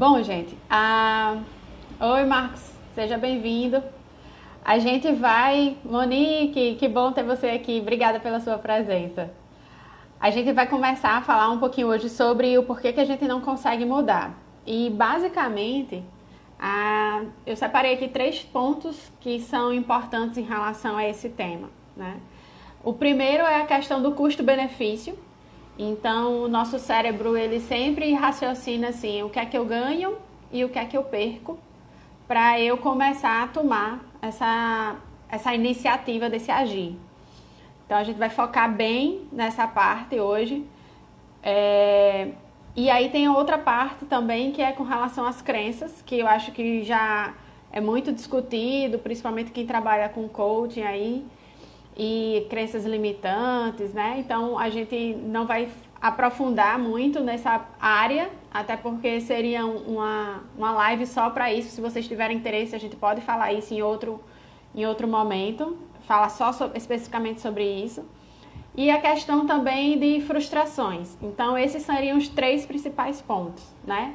Bom, gente, oi Marcos, seja bem-vindo. A gente vai, Monique, que bom ter você aqui, obrigada pela sua presença. A gente vai começar a falar um pouquinho hoje sobre o porquê que a gente não consegue mudar. E basicamente, eu separei aqui 3 pontos que são importantes em relação a esse tema, né? O primeiro é a questão do custo-benefício. Então, o nosso cérebro, ele sempre raciocina assim, o que é que eu ganho e o que é que eu perco, para eu começar a tomar essa iniciativa desse agir. Então, a gente vai focar bem nessa parte hoje. E aí tem outra parte também, que é com relação às crenças, que eu acho que já é muito discutido, principalmente quem trabalha com coaching aí, e crenças limitantes, né? Então a gente não vai aprofundar muito nessa área, até porque seria uma live só para isso. Se vocês tiverem interesse, a gente pode falar isso em outro momento, falar só especificamente sobre isso. E a questão também de frustrações. Então esses seriam os 3 principais pontos, né?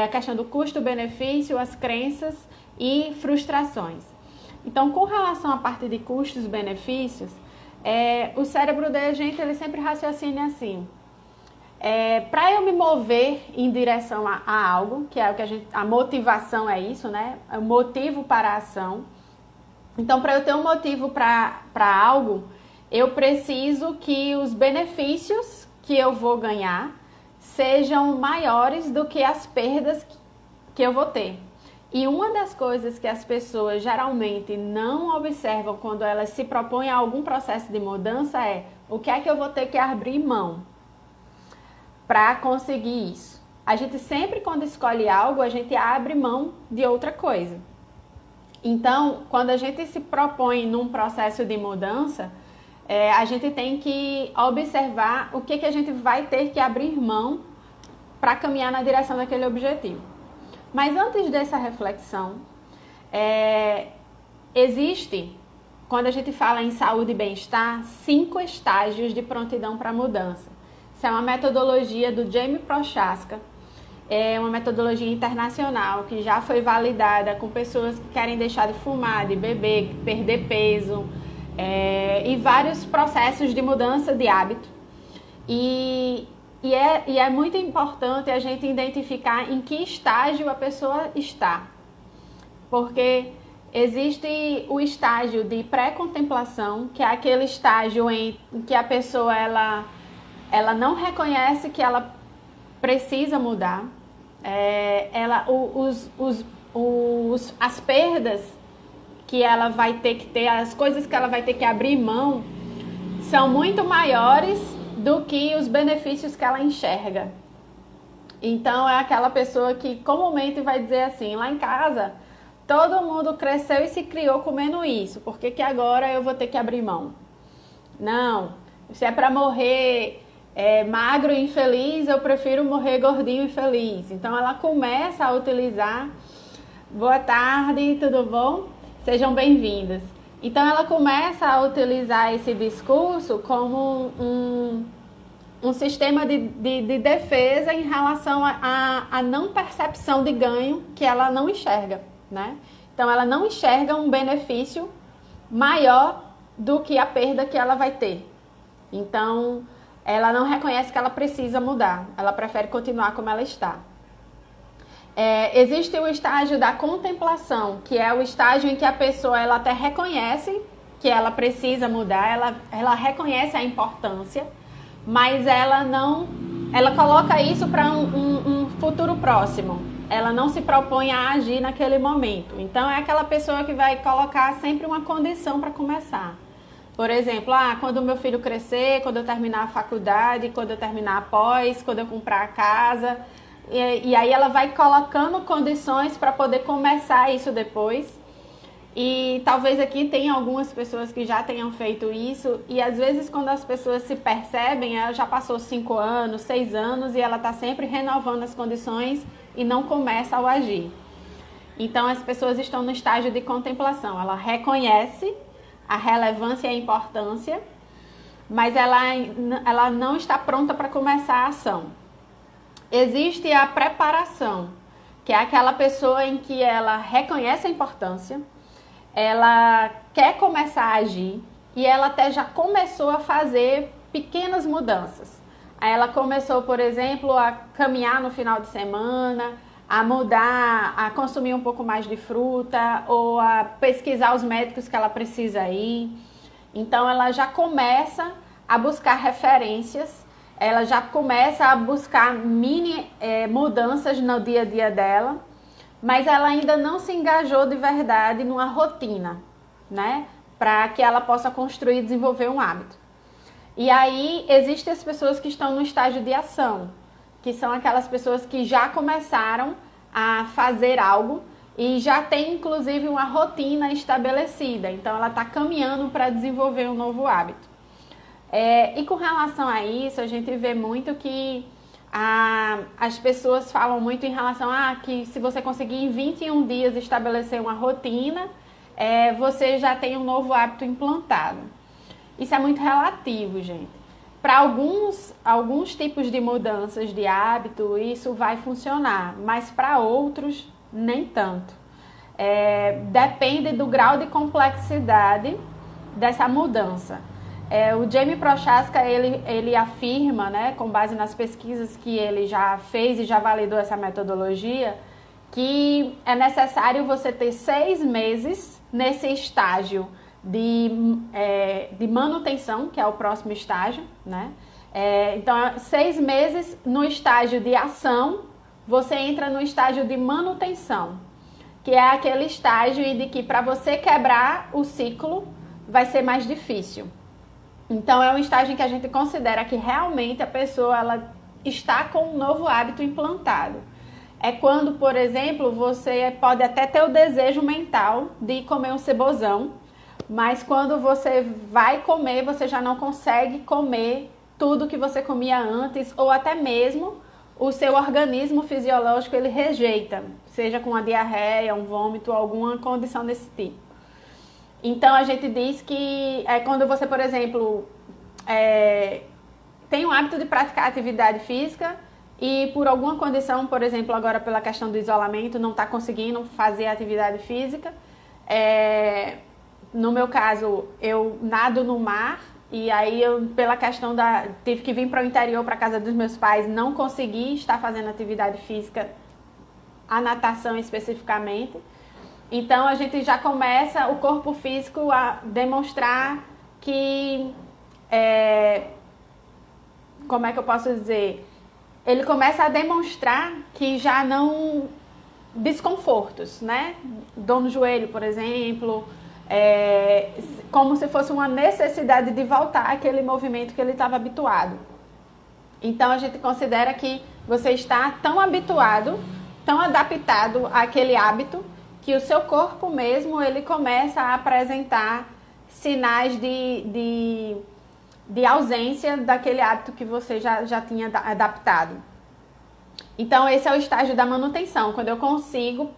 A questão do custo-benefício, as crenças e frustrações. Então, com relação à parte de custos e benefícios, o cérebro da gente, ele sempre raciocina assim. Para eu me mover em direção a algo, que é o que a motivação é isso, né? É o motivo para a ação. Então, para eu ter um motivo para algo, eu preciso que os benefícios que eu vou ganhar sejam maiores do que as perdas que eu vou ter. E uma das coisas que as pessoas geralmente não observam quando elas se propõem a algum processo de mudança é o que é que eu vou ter que abrir mão para conseguir isso. A gente sempre, quando escolhe algo, a gente abre mão de outra coisa. Então, quando a gente se propõe num processo de mudança, a gente tem que observar o que a gente vai ter que abrir mão para caminhar na direção daquele objetivo. Mas antes dessa reflexão, existe, quando a gente fala em saúde e bem-estar, 5 estágios de prontidão para mudança. Isso é uma metodologia do Jamie Prochaska, é uma metodologia internacional que já foi validada com pessoas que querem deixar de fumar, de beber, perder peso, e vários processos de mudança de hábito. E é muito importante a gente identificar em que estágio a pessoa está. Porque existe o estágio de pré-contemplação, que é aquele estágio em que a pessoa ela não reconhece que ela precisa mudar. As perdas que ela vai ter que ter, as coisas que ela vai ter que abrir mão, são muito maiores do que os benefícios que ela enxerga. Então é aquela pessoa que comumente vai dizer assim, lá em casa todo mundo cresceu e se criou comendo isso, por que agora eu vou ter que abrir mão? Não, se é para morrer magro e infeliz, eu prefiro morrer gordinho e feliz. Então ela começa a utilizar, boa tarde, tudo bom? Sejam bem-vindas. Então ela começa a utilizar esse discurso como um sistema de defesa em relação à não percepção de ganho que ela não enxerga, né? Então ela não enxerga um benefício maior do que a perda que ela vai ter. Então ela não reconhece que ela precisa mudar, ela prefere continuar como ela está. Existe o estágio da contemplação, que é o estágio em que a pessoa ela até reconhece que ela precisa mudar, ela reconhece a importância, mas ela coloca isso para um futuro próximo. Ela não se propõe a agir naquele momento. Então é aquela pessoa que vai colocar sempre uma condição para começar. Por exemplo, quando o meu filho crescer, quando eu terminar a faculdade, quando eu terminar a pós, quando eu comprar a casa. E aí ela vai colocando condições para poder começar isso depois. E talvez aqui tenha algumas pessoas que já tenham feito isso. E às vezes quando as pessoas se percebem, ela já passou 5 anos, 6 anos e ela está sempre renovando as condições e não começa ao agir. Então as pessoas estão no estágio de contemplação. Ela reconhece a relevância e a importância, mas ela não está pronta para começar a ação. Existe a preparação, que é aquela pessoa em que ela reconhece a importância, ela quer começar a agir e ela até já começou a fazer pequenas mudanças. Aí ela começou, por exemplo, a caminhar no final de semana, a mudar, a consumir um pouco mais de fruta ou a pesquisar os médicos que ela precisa ir. Então ela já começa a buscar referências, ela já começa a buscar mini mudanças no dia a dia dela, mas ela ainda não se engajou de verdade numa rotina, né? Para que ela possa construir e desenvolver um hábito. E aí existem as pessoas que estão no estágio de ação, que são aquelas pessoas que já começaram a fazer algo e já tem inclusive uma rotina estabelecida. Então ela está caminhando para desenvolver um novo hábito. E com relação a isso, a gente vê muito que as pessoas falam muito em relação a que se você conseguir em 21 dias estabelecer uma rotina, você já tem um novo hábito implantado. Isso é muito relativo, gente. Para alguns tipos de mudanças de hábito, isso vai funcionar, mas para outros, nem tanto. Depende do grau de complexidade dessa mudança. O Jamie Prochaska, ele afirma, né, com base nas pesquisas que ele já fez e já validou essa metodologia, que é necessário você ter 6 meses nesse estágio de manutenção, que é o próximo estágio, né? Então, 6 meses no estágio de ação, você entra no estágio de manutenção, que é aquele estágio de que para você quebrar o ciclo vai ser mais difícil. Então, é um estágio em que a gente considera que realmente a pessoa ela está com um novo hábito implantado. É quando, por exemplo, você pode até ter o desejo mental de comer um cebozão, mas quando você vai comer, você já não consegue comer tudo que você comia antes, ou até mesmo o seu organismo fisiológico ele rejeita, seja com uma diarreia, um vômito, alguma condição desse tipo. Então a gente diz que quando você, por exemplo, tem o hábito de praticar atividade física e por alguma condição, por exemplo, agora pela questão do isolamento, não está conseguindo fazer atividade física, no meu caso, eu nado no mar e aí eu, pela questão tive que vir para o interior, para a casa dos meus pais, não consegui estar fazendo atividade física, a natação especificamente. Então a gente já começa o corpo físico a demonstrar que, como é que eu posso dizer? Ele começa a demonstrar que já não desconfortos, né? Dor no joelho, por exemplo, como se fosse uma necessidade de voltar àquele movimento que ele estava habituado. Então a gente considera que você está tão habituado, tão adaptado àquele hábito, que o seu corpo mesmo ele começa a apresentar sinais de ausência daquele hábito que você já tinha adaptado. Então esse é o estágio da manutenção, quando eu consigo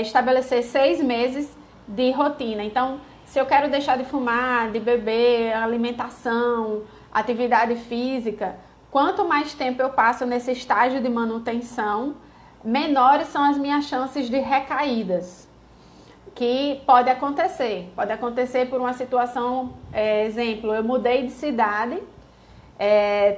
estabelecer 6 meses de rotina. Então, se eu quero deixar de fumar, de beber, alimentação, atividade física, quanto mais tempo eu passo nesse estágio de manutenção, menores são as minhas chances de recaídas, que pode acontecer por uma situação, exemplo, eu mudei de cidade,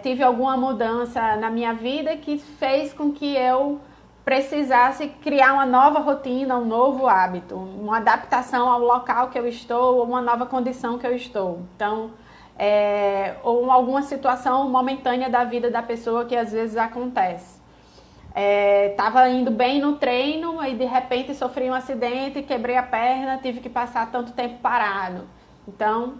tive alguma mudança na minha vida que fez com que eu precisasse criar uma nova rotina, um novo hábito, uma adaptação ao local que eu estou, ou uma nova condição que eu estou. Então, ou alguma situação momentânea da vida da pessoa que às vezes acontece. Estava indo bem no treino e de repente sofri um acidente, quebrei a perna, tive que passar tanto tempo parado. Então,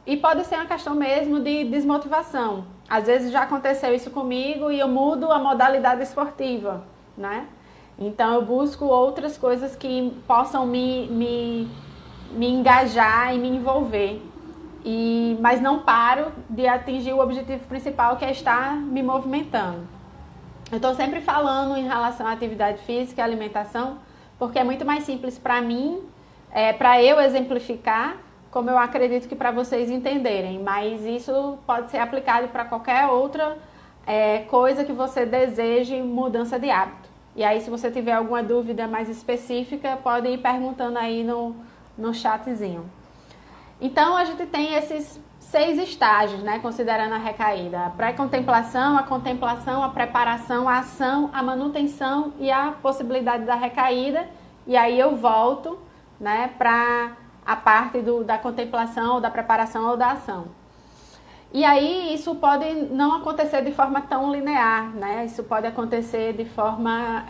e pode ser uma questão mesmo de desmotivação. Às vezes já aconteceu isso comigo e eu mudo a modalidade esportiva, né? Então eu busco outras coisas que possam me engajar e me envolver. Mas não paro de atingir o objetivo principal, que é estar me movimentando. Eu estou sempre falando em relação à atividade física e alimentação, porque é muito mais simples para mim, para eu exemplificar, como eu acredito que para vocês entenderem, mas isso pode ser aplicado para qualquer outra coisa que você deseje mudança de hábito. E aí, se você tiver alguma dúvida mais específica, pode ir perguntando aí no chatzinho. Então, a gente tem esses 6 estágios, né, considerando a recaída: a pré-contemplação, a preparação, a ação, a manutenção e a possibilidade da recaída. E aí eu volto, né, para a parte da contemplação, ou da preparação ou da ação. E aí isso pode não acontecer de forma tão linear, né? Isso pode acontecer de forma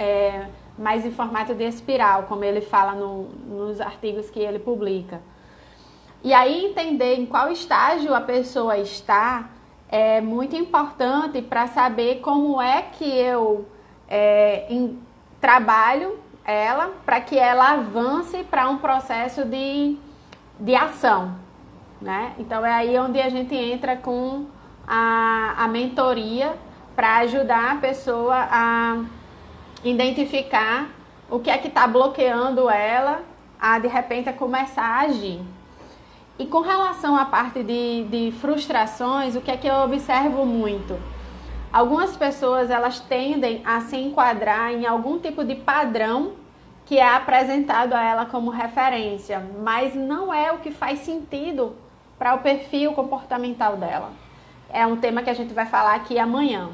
mais em formato de espiral, como ele fala nos artigos que ele publica. E aí entender em qual estágio a pessoa está é muito importante para saber como é que eu trabalho ela para que ela avance para um processo de ação. Né? Então é aí onde a gente entra com a mentoria para ajudar a pessoa a identificar o que é que está bloqueando ela a de repente começar a agir. E com relação à parte de frustrações, o que é que eu observo muito? Algumas pessoas elas tendem a se enquadrar em algum tipo de padrão que é apresentado a ela como referência, mas não é o que faz sentido para o perfil comportamental dela. É um tema que a gente vai falar aqui amanhã.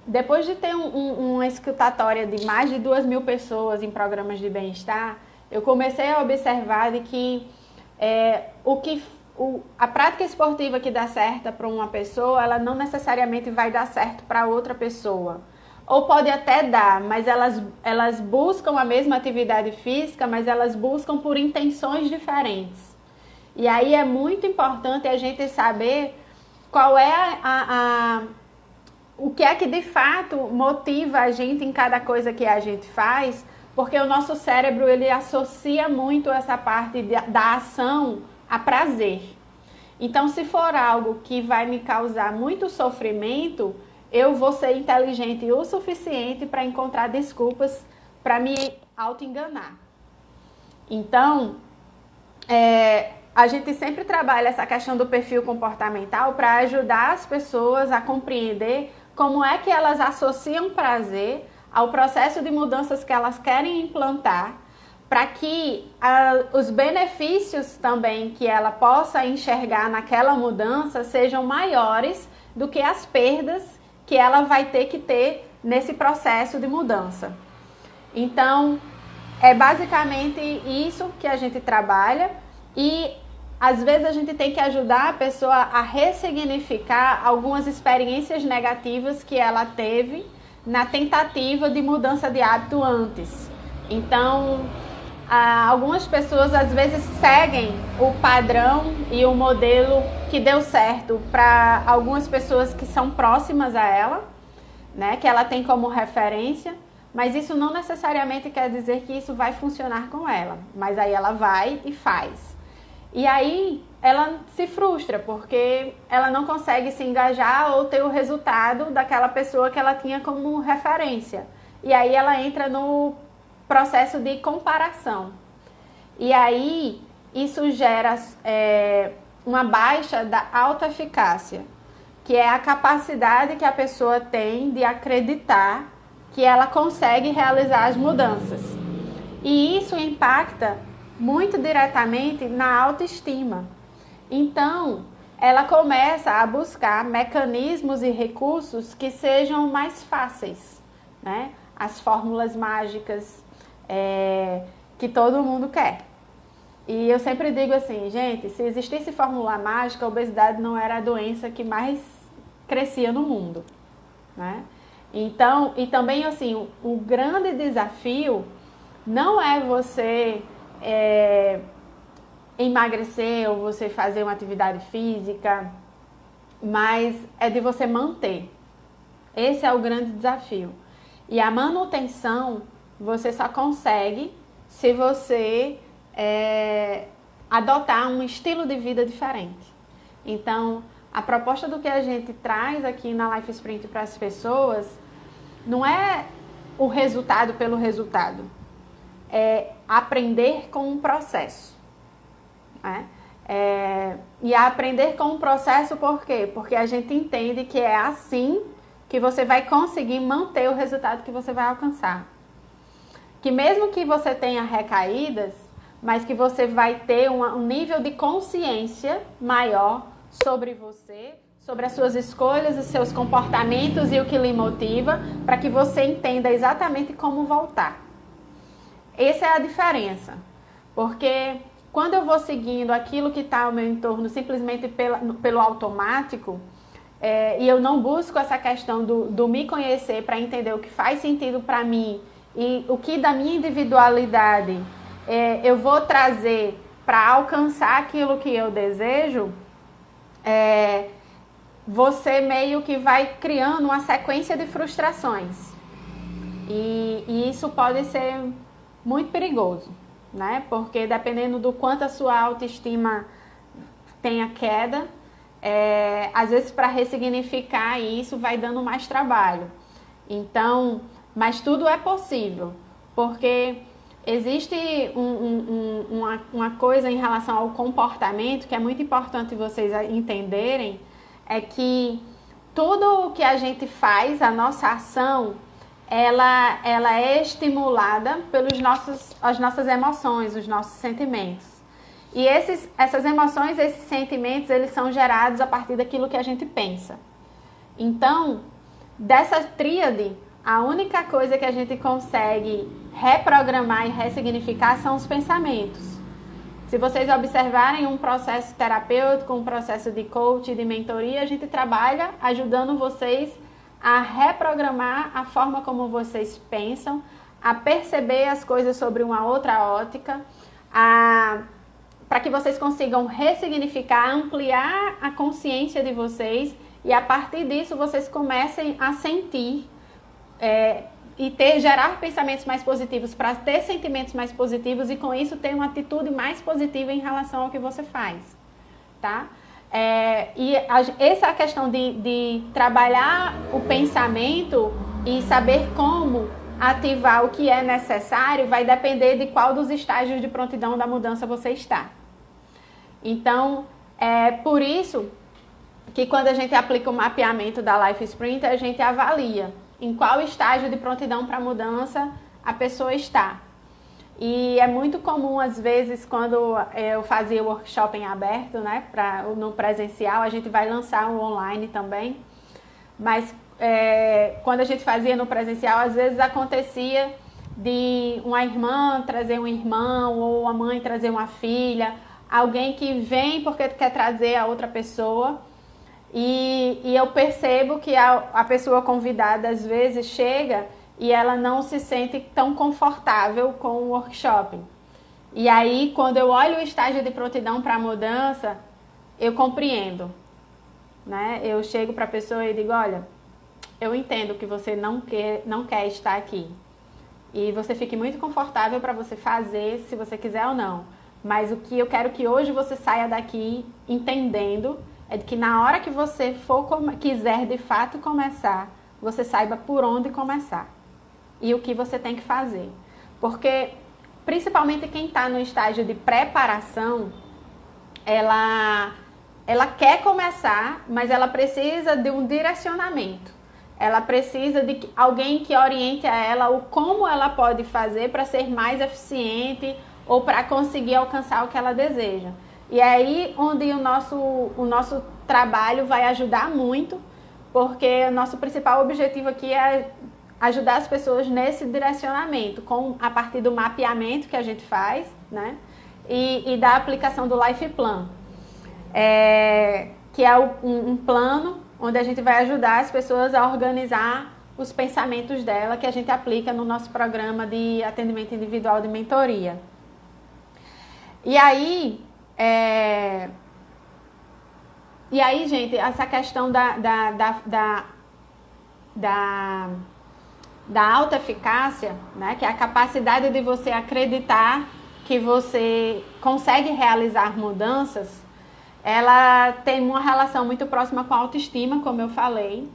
Depois de ter uma escutatória de mais de 2.000 pessoas em programas de bem-estar, eu comecei a observar de que a prática esportiva que dá certo para uma pessoa, ela não necessariamente vai dar certo para outra pessoa. Ou pode até dar, mas elas buscam a mesma atividade física, mas elas buscam por intenções diferentes. E aí é muito importante a gente saber qual é o que é que de fato motiva a gente em cada coisa que a gente faz, porque o nosso cérebro ele associa muito essa parte da ação a prazer. Então, se for algo que vai me causar muito sofrimento, eu vou ser inteligente o suficiente para encontrar desculpas para me auto-enganar. Então, a gente sempre trabalha essa questão do perfil comportamental para ajudar as pessoas a compreender como é que elas associam prazer ao processo de mudanças que elas querem implantar, para que os benefícios também que ela possa enxergar naquela mudança sejam maiores do que as perdas que ela vai ter que ter nesse processo de mudança. Então, é basicamente isso que a gente trabalha e às vezes a gente tem que ajudar a pessoa a ressignificar algumas experiências negativas que ela teve na tentativa de mudança de hábito antes. Então, algumas pessoas às vezes seguem o padrão e o modelo que deu certo para algumas pessoas que são próximas a ela, né, que ela tem como referência, mas isso não necessariamente quer dizer que isso vai funcionar com ela, mas aí ela vai e faz. E aí ela se frustra porque ela não consegue se engajar ou ter o resultado daquela pessoa que ela tinha como referência. E aí ela entra no processo de comparação. E aí isso gera uma baixa da autoeficácia, que é a capacidade que a pessoa tem de acreditar que ela consegue realizar as mudanças. E isso impacta muito diretamente na autoestima. Então, ela começa a buscar mecanismos e recursos que sejam mais fáceis, né? As fórmulas mágicas que todo mundo quer. E eu sempre digo assim, gente, se existisse fórmula mágica, a obesidade não era a doença que mais crescia no mundo, né? Então, e também assim, o grande desafio não é você emagrecer ou você fazer uma atividade física, mas é de você manter. Esse é o grande desafio. E a manutenção você só consegue se você adotar um estilo de vida diferente. Então, a proposta do que a gente traz aqui na Life Sprint para as pessoas não é o resultado pelo resultado. É aprender com um processo. Né? E aprender com um processo por quê? Porque a gente entende que é assim que você vai conseguir manter o resultado que você vai alcançar. Que mesmo que você tenha recaídas, mas que você vai ter um nível de consciência maior sobre você, sobre as suas escolhas, os seus comportamentos e o que lhe motiva, para que você entenda exatamente como voltar. Essa é a diferença, porque quando eu vou seguindo aquilo que está ao meu entorno simplesmente pelo automático, e eu não busco essa questão do me conhecer para entender o que faz sentido para mim e o que da minha individualidade eu vou trazer para alcançar aquilo que eu desejo, você meio que vai criando uma sequência de frustrações. E isso pode ser muito perigoso, né? Porque dependendo do quanto a sua autoestima tenha queda, às vezes para ressignificar isso vai dando mais trabalho. Então, mas tudo é possível, porque existe uma coisa em relação ao comportamento que é muito importante vocês entenderem, é que tudo o que a gente faz, a nossa ação, ela é estimulada pelas nossas emoções, os nossos sentimentos. E essas emoções, esses sentimentos, eles são gerados a partir daquilo que a gente pensa. Então, dessa tríade, a única coisa que a gente consegue reprogramar e ressignificar são os pensamentos. Se vocês observarem um processo terapêutico, um processo de coaching, de mentoria, a gente trabalha ajudando vocês a reprogramar a forma como vocês pensam, a perceber as coisas sobre uma outra ótica, para que vocês consigam ressignificar, ampliar a consciência de vocês e a partir disso vocês comecem a sentir e gerar pensamentos mais positivos para ter sentimentos mais positivos e com isso ter uma atitude mais positiva em relação ao que você faz, tá? Essa questão de trabalhar o pensamento e saber como ativar o que é necessário vai depender de qual dos estágios de prontidão da mudança você está. Então, é por isso que quando a gente aplica o mapeamento da Life Sprint, a gente avalia em qual estágio de prontidão para mudança a pessoa está. E é muito comum, às vezes, quando eu fazia o workshop em aberto, né, no presencial, a gente vai lançar um online também, mas quando a gente fazia no presencial, às vezes acontecia de uma irmã trazer um irmão, ou uma mãe trazer uma filha, alguém que vem porque quer trazer a outra pessoa, e eu percebo que a pessoa convidada, às vezes, chega e ela não se sente tão confortável com o workshop. E aí, quando eu olho o estágio de prontidão para a mudança, eu compreendo, né? Eu chego para a pessoa e digo, olha, eu entendo que você não quer estar aqui. E você fique muito confortável para você fazer, se você quiser ou não. Mas o que eu quero que hoje você saia daqui entendendo é de que na hora que você quiser de fato começar, você saiba por onde começar. E o que você tem que fazer. Porque, principalmente quem está no estágio de preparação, ela quer começar, mas ela precisa de um direcionamento. Ela precisa de alguém que oriente a ela o como ela pode fazer para ser mais eficiente ou para conseguir alcançar o que ela deseja. E é aí onde o nosso trabalho vai ajudar muito, porque o nosso principal objetivo aqui é ajudar as pessoas nesse direcionamento, a partir do mapeamento que a gente faz, né? E da aplicação do Life Plan, que é um plano onde a gente vai ajudar as pessoas a organizar os pensamentos dela, que a gente aplica no nosso programa de atendimento individual de mentoria. E aí, gente, essa questão da autoeficácia, né, que é a capacidade de você acreditar que você consegue realizar mudanças, ela tem uma relação muito próxima com a autoestima, como eu falei.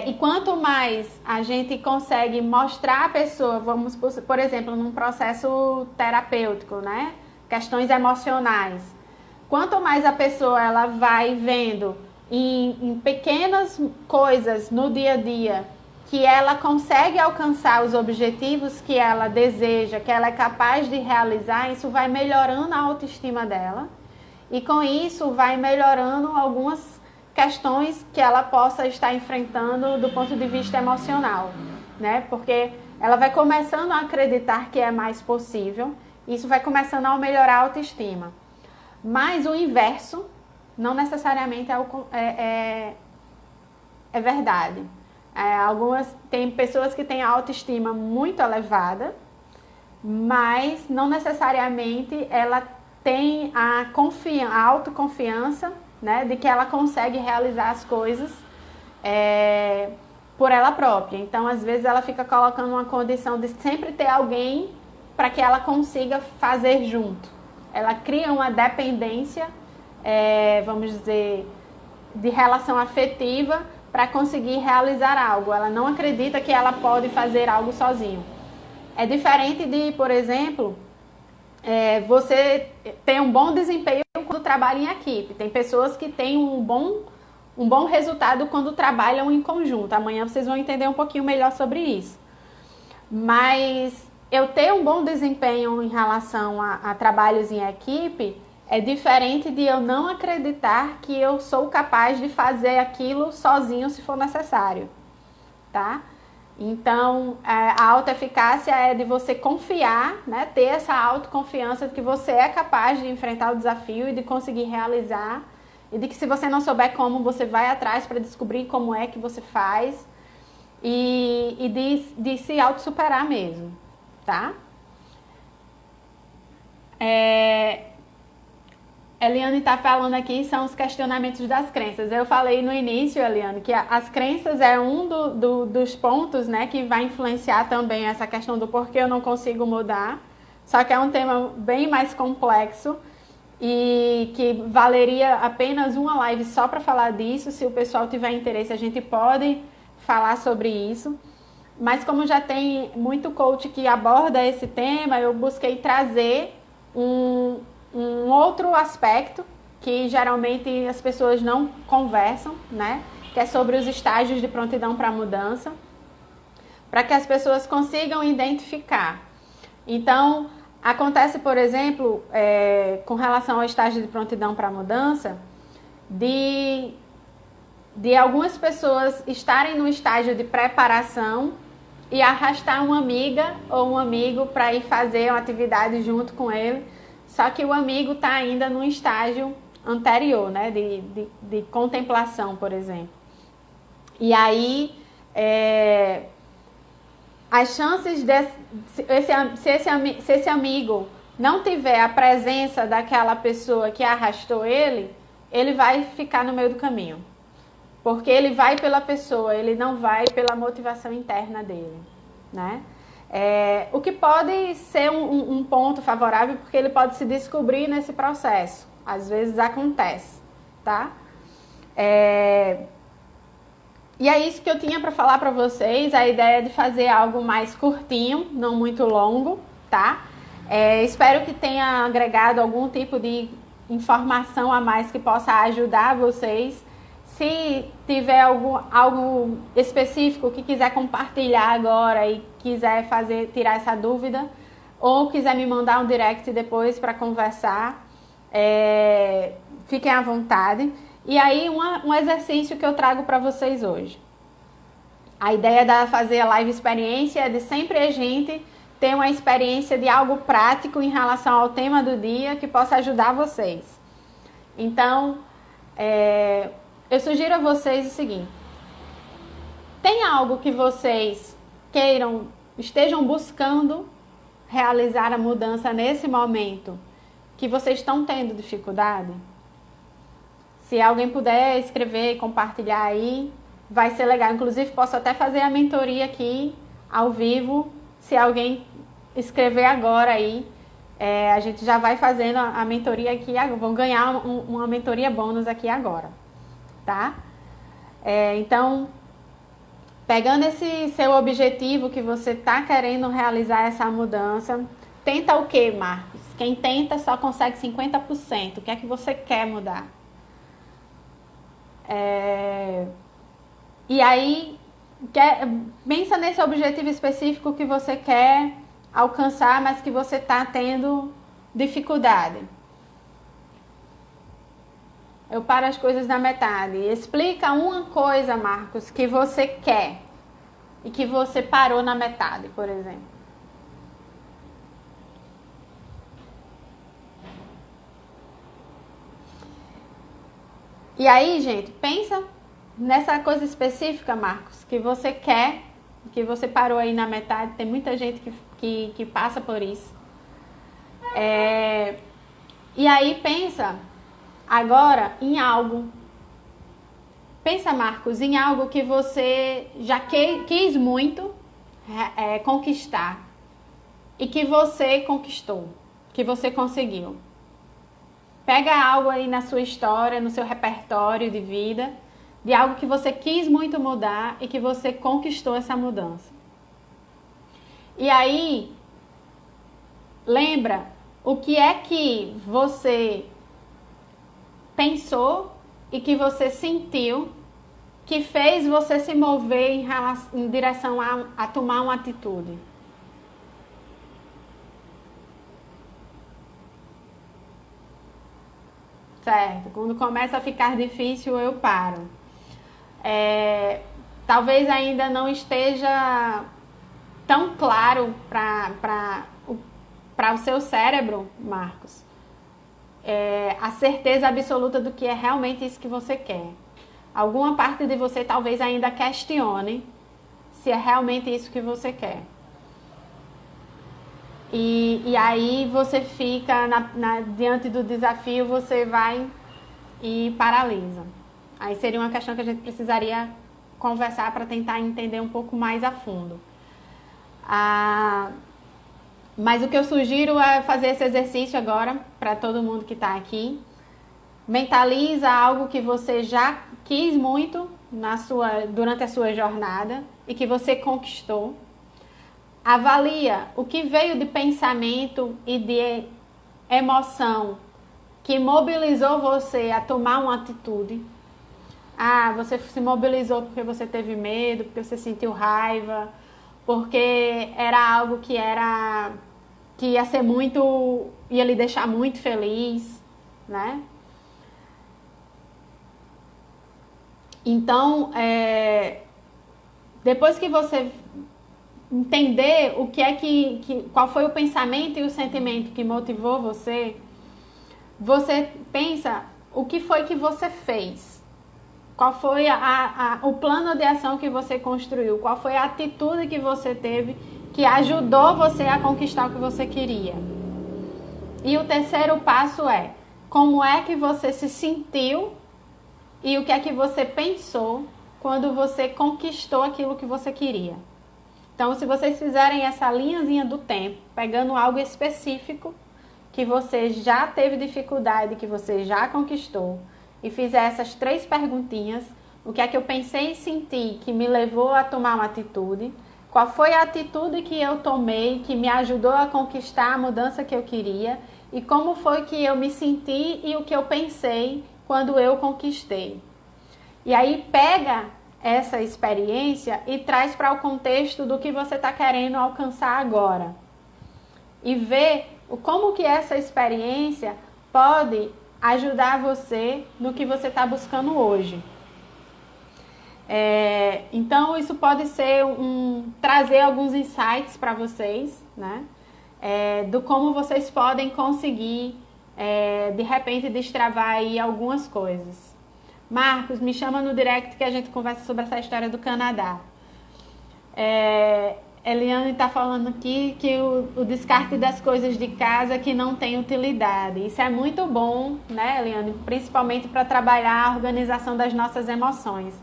E quanto mais a gente consegue mostrar a pessoa, vamos, por exemplo, num processo terapêutico, né, questões emocionais, quanto mais a pessoa ela vai vendo em pequenas coisas no dia a dia, que ela consegue alcançar os objetivos que ela deseja, que ela é capaz de realizar, isso vai melhorando a autoestima dela. E com isso vai melhorando algumas questões que ela possa estar enfrentando do ponto de vista emocional, né? Porque ela vai começando a acreditar que é mais possível, isso vai começando a melhorar a autoestima. Mas o inverso não necessariamente é verdade. Tem pessoas que têm a autoestima muito elevada, mas não necessariamente ela tem a autoconfiança, né, de que ela consegue realizar as coisas por ela própria. Então, às vezes, ela fica colocando uma condição de sempre ter alguém para que ela consiga fazer junto. Ela cria uma dependência, vamos dizer, de relação afetiva para conseguir realizar algo. Ela não acredita que ela pode fazer algo sozinho. É diferente de, por exemplo, você ter um bom desempenho quando trabalha em equipe. Tem pessoas que têm um bom resultado quando trabalham em conjunto. Amanhã vocês vão entender um pouquinho melhor sobre isso. Mas eu ter um bom desempenho em relação a trabalhos em equipe é diferente de eu não acreditar que eu sou capaz de fazer aquilo sozinho se for necessário, tá? Então, a autoeficácia é de você confiar, né, ter essa autoconfiança de que você é capaz de enfrentar o desafio e de conseguir realizar, e de que se você não souber como, você vai atrás para descobrir como é que você faz, e de se autossuperar mesmo, tá? Eliane está falando aqui, são os questionamentos das crenças. Eu falei no início, Eliane, que as crenças é um dos pontos, né, que vai influenciar também essa questão do porquê eu não consigo mudar. Só que é um tema bem mais complexo e que valeria apenas uma live só para falar disso. Se o pessoal tiver interesse, a gente pode falar sobre isso. Mas como já tem muito coach que aborda esse tema, eu busquei trazer um outro aspecto que geralmente as pessoas não conversam, né? Que é sobre os estágios de prontidão para mudança, para que as pessoas consigam identificar. Então, acontece, por exemplo, com relação ao estágio de prontidão para mudança, de algumas pessoas estarem no estágio de preparação e arrastar uma amiga ou um amigo para ir fazer uma atividade junto com ele. Só que o amigo está ainda num estágio anterior, né, de contemplação, por exemplo. E aí, as chances se esse amigo não tiver a presença daquela pessoa que arrastou ele vai ficar no meio do caminho. Porque ele vai pela pessoa, ele não vai pela motivação interna dele, né? O que pode ser um ponto favorável, porque ele pode se descobrir nesse processo. Às vezes acontece, tá? E é isso que eu tinha para falar para vocês. A ideia é de fazer algo mais curtinho, não muito longo, tá? Espero que tenha agregado algum tipo de informação a mais que possa ajudar vocês. Se tiver algo específico que quiser compartilhar agora e quiser tirar essa dúvida, ou quiser me mandar um direct depois para conversar, fiquem à vontade. E aí, um exercício que eu trago para vocês hoje. A ideia de fazer a live experiência é de sempre a gente ter uma experiência de algo prático em relação ao tema do dia que possa ajudar vocês. Então, eu sugiro a vocês o seguinte: tem algo que vocês estejam buscando realizar a mudança nesse momento, que vocês estão tendo dificuldade? Se alguém puder escrever e compartilhar aí, vai ser legal. Inclusive, posso até fazer a mentoria aqui, ao vivo. Se alguém escrever agora aí, a gente já vai fazendo a mentoria aqui. Vão ganhar uma mentoria bônus aqui agora, tá? Então, pegando esse seu objetivo que você está querendo realizar essa mudança, tenta o quê, Marcos? Quem tenta só consegue 50%. O que é que você quer mudar? E aí, pensa nesse objetivo específico que você quer alcançar, mas que você está tendo dificuldade. Eu paro as coisas na metade. Explica uma coisa, Marcos, que você quer e que você parou na metade, por exemplo. E aí, gente, pensa nessa coisa específica, Marcos, que você quer, que você parou aí na metade. Tem muita gente que passa por isso. E aí pensa agora em algo. Pensa, Marcos, em algo que você já quis muito conquistar e que você conquistou, que você conseguiu. Pega algo aí na sua história, no seu repertório de vida, de algo que você quis muito mudar e que você conquistou essa mudança. E aí, lembra o que é que você pensou e que você sentiu que fez você se mover em direção a tomar uma atitude. Certo? Quando começa a ficar difícil, eu paro. Talvez ainda não esteja tão claro para o seu cérebro, Marcos, a certeza absoluta do que é realmente isso que você quer. Alguma parte de você talvez ainda questione se é realmente isso que você quer. E aí você fica diante do desafio, você vai e paralisa. Aí seria uma questão que a gente precisaria conversar para tentar entender um pouco mais a fundo. Mas o que eu sugiro é fazer esse exercício agora para todo mundo que está aqui. Mentaliza algo que você já quis muito durante a sua jornada e que você conquistou. Avalia o que veio de pensamento e de emoção que mobilizou você a tomar uma atitude. Você se mobilizou porque você teve medo, porque você sentiu raiva, porque era algo que ia ser ia lhe deixar muito feliz, né? Então, depois que você entender o que é qual foi o pensamento e o sentimento que motivou você, você pensa o que foi que você fez, qual foi o plano de ação que você construiu, qual foi a atitude que você teve que ajudou você a conquistar o que você queria. E o terceiro passo é como é que você se sentiu e o que é que você pensou quando você conquistou aquilo que você queria. Então, se vocês fizerem essa linhazinha do tempo, pegando algo específico que você já teve dificuldade, que você já conquistou, e fizer essas 3 perguntinhas, o que é que eu pensei e senti que me levou a tomar uma atitude, qual foi a atitude que eu tomei que me ajudou a conquistar a mudança que eu queria, e como foi que eu me senti e o que eu pensei quando eu conquistei. E aí pega essa experiência e traz para o contexto do que você está querendo alcançar agora. E vê como que essa experiência pode ajudar você no que você está buscando hoje. Então, isso pode ser trazer alguns insights para vocês, né? Do como vocês podem conseguir, de repente, destravar aí algumas coisas. Marcos, me chama no direct que a gente conversa sobre essa história do Canadá. Eliane está falando aqui que o descarte das coisas de casa que não tem utilidade. Isso é muito bom, né, Eliane? Principalmente para trabalhar a organização das nossas emoções.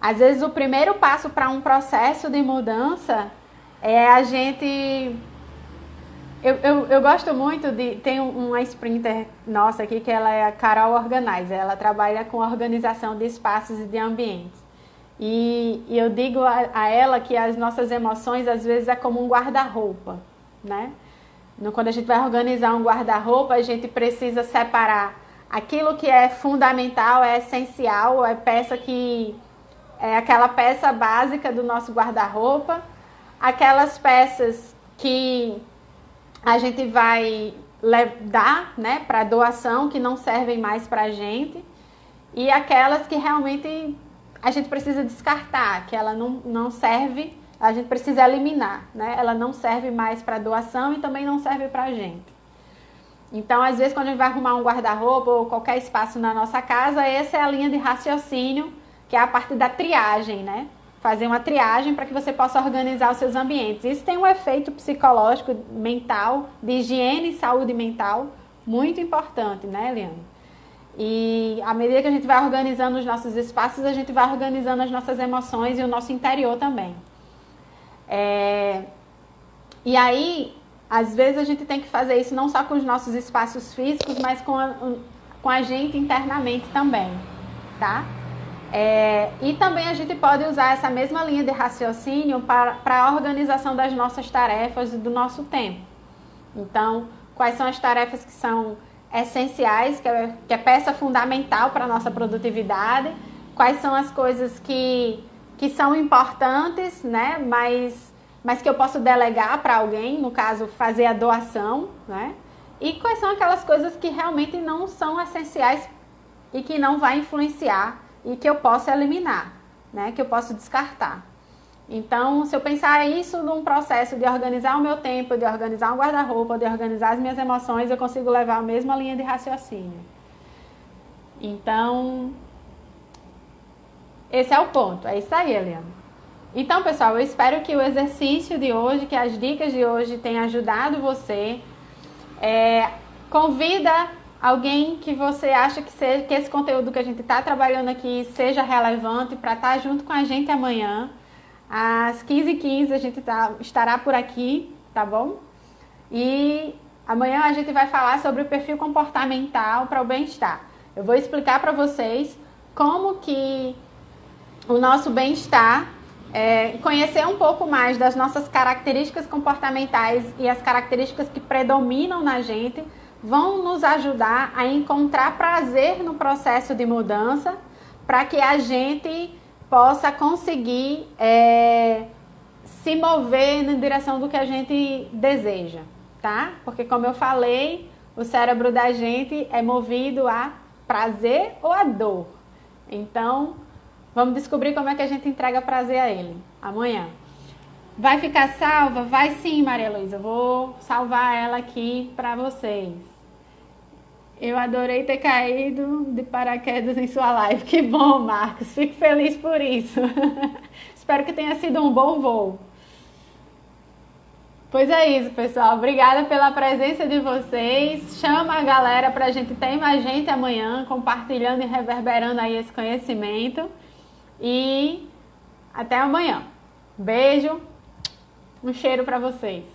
Às vezes o primeiro passo para um processo de mudança é a gente... Eu gosto muito tem uma sprinter nossa aqui que ela é a Carol Organizer. Ela trabalha com organização de espaços e de ambientes. E eu digo a ela que as nossas emoções às vezes é como um guarda-roupa, né? Quando a gente vai organizar um guarda-roupa, a gente precisa separar aquilo que é fundamental, é essencial, é peça que é aquela peça básica do nosso guarda-roupa, aquelas peças que a gente vai dar, né, para doação, que não servem mais para a gente, e aquelas que realmente a gente precisa descartar, que ela não serve, a gente precisa eliminar, né? Ela não serve mais para doação e também não serve para a gente. Então, às vezes, quando a gente vai arrumar um guarda-roupa ou qualquer espaço na nossa casa, essa é a linha de raciocínio, que é a parte da triagem, né? Fazer uma triagem para que você possa organizar os seus ambientes. Isso tem um efeito psicológico, mental, de higiene e saúde mental muito importante, né, Eliane? E à medida que a gente vai organizando os nossos espaços, a gente vai organizando as nossas emoções e o nosso interior também. E aí, às vezes a gente tem que fazer isso não só com os nossos espaços físicos, mas com a gente internamente também, tá? E também a gente pode usar essa mesma linha de raciocínio para a organização das nossas tarefas e do nosso tempo. Então, quais são as tarefas que são essenciais, que é peça fundamental para a nossa produtividade, quais são as coisas que são importantes, né, mas que eu posso delegar para alguém, no caso, fazer a doação, né, e quais são aquelas coisas que realmente não são essenciais e que não vai influenciar e que eu posso eliminar, né, que eu posso descartar. Então, se eu pensar isso num processo de organizar o meu tempo, de organizar um guarda-roupa, de organizar as minhas emoções, eu consigo levar a mesma linha de raciocínio. Então, esse é o ponto. É isso aí, Eliana. Então, pessoal, eu espero que o exercício de hoje, que as dicas de hoje tenham ajudado você. Convida alguém que você acha que esse conteúdo que a gente está trabalhando aqui seja relevante para estar junto com a gente amanhã. Às 15h15 a gente estará por aqui, tá bom? E amanhã a gente vai falar sobre o perfil comportamental para o bem-estar. Eu vou explicar para vocês como que o nosso bem-estar, conhecer um pouco mais das nossas características comportamentais e as características que predominam na gente vão nos ajudar a encontrar prazer no processo de mudança para que a gente possa conseguir se mover na direção do que a gente deseja, tá? Porque, como eu falei, o cérebro da gente é movido a prazer ou a dor. Então, vamos descobrir como é que a gente entrega prazer a ele amanhã. Vai ficar salva? Vai sim, Maria Luísa. Eu vou salvar ela aqui para vocês. Eu adorei ter caído de paraquedas em sua live. Que bom, Marcos. Fico feliz por isso. Espero que tenha sido um bom voo. Pois é isso, pessoal. Obrigada pela presença de vocês. Chama a galera para a gente ter mais gente amanhã, compartilhando e reverberando aí esse conhecimento. E até amanhã. Beijo. Um cheiro para vocês.